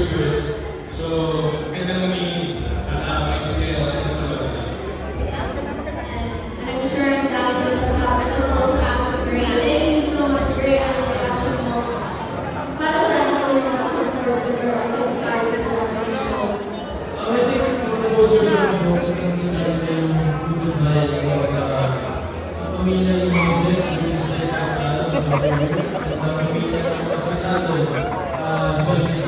spirit. So, ganda nung may maintindihan sa ito talaga. And I'm sure I'm glad that the staff has also asked for Gray. Thank you so much, Gray, and the production mo. Para sa lahat ng mga support, we're also excited to watch the show. I think for the most of yung food vibe sa pamilya ni Moses, sa pamilya ng Pasitado, especially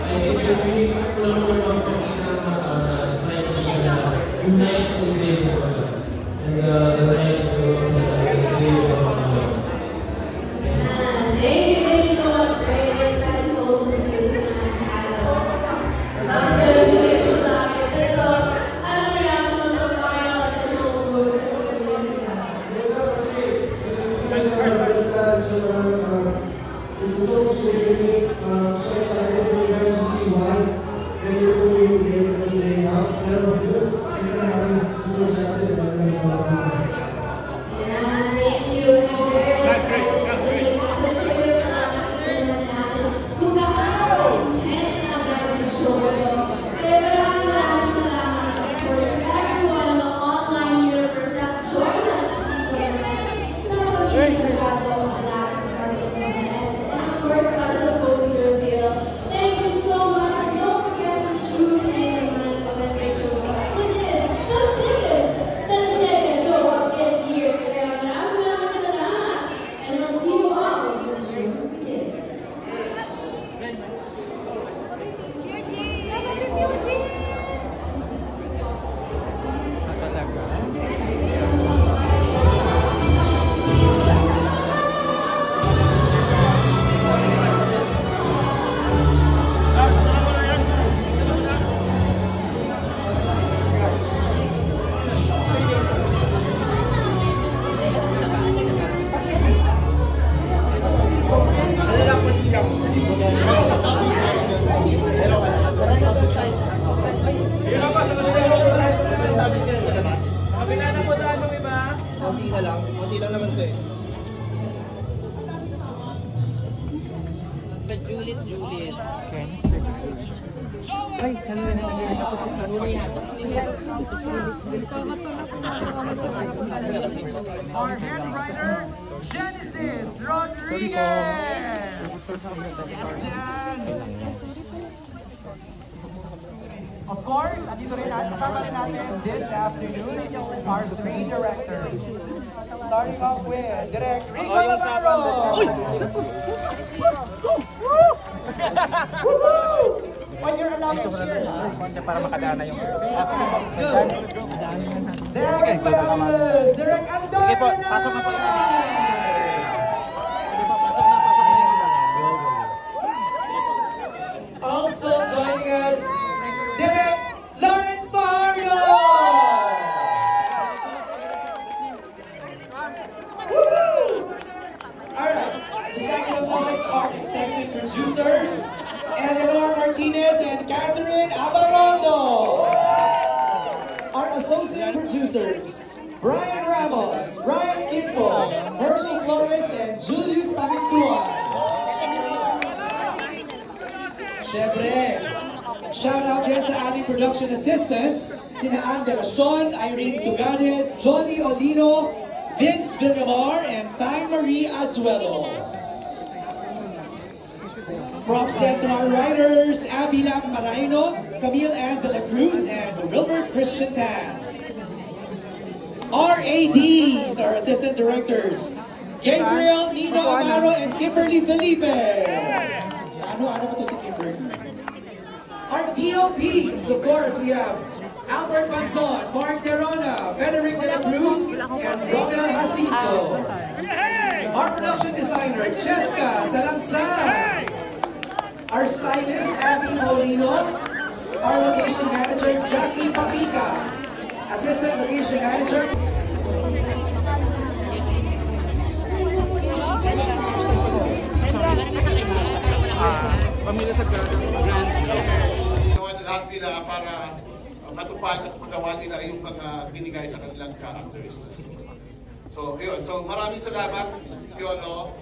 I think yung pinipula mo ng pamilya na style ko siya na unite ko din and the night was a day of Thank you so much, Gray. I'm excited to also see you tonight. Bakit ko sa akin ito? Ano reaction mo sa final at the show mo sa music na? It's so unique. So excited for you guys to see why. Then you're going to day in and day out. Pero good. Super excited about it. Yeah, thank you. I'm very excited to see you. Sa show yung natin. Kung intense na gagawin yung show ito. Kaya maraming salamat, of course, to everyone in the online universe that joined us dito. Sa pag-ibig sa of course, as opposed to reveal. Thank you so much, and don't forget to tune in when they show up. This is the biggest Tanzania show of this year. Kaya maraming salamat, and we'll see you all when the show begins. Konti lang naman ito eh. Juliet. Ay, Our head writer, Genesis Rodriguez. Of course, andito rin natin, kasama rin natin this afternoon our three directors. Starting off with Direct Rico Navarro. When you're allowed to cheer. para makadana yung Then Bahamas, Direct Andor. Sige po, pasok na po. Also joining us, Direct Lawrence Fargo. Alright, just like to acknowledge our executive producers, Eleanor Martinez and Catherine Abarondo. Our associate producers, Brian Ramos, Ryan Kimpo, Herschel Flores, and Julius Pamintuan. Syempre, shout out din sa ating production assistants, sina Ann De La Cion, Irene Tuganet, Jolly Olino, Vince Villamar, and Ty Marie Azuelo. Props then to our writers, Avila Maraino, Camille Ann De La Cruz, and Wilbert Christian Tan. Our ADs, our assistant directors, Gabriel Nino Amaro and Kimberly Felipe. Ano ba ito si Kimberly? Our DOPs, of course, we have Albert Manzon, Mark Derona, Frederick De La Cruz, and Romel Jacinto. Our production designer, Cheska Salamsan. Our stylist, Abby Molino. Our location manager, Jackie Papica. Assistant location manager, Pamilya sa Grand Gawa na lahat nila para matupad at magawa nila yung mga binigay sa kanilang characters. So, yun. So, maraming salamat, Tiolo.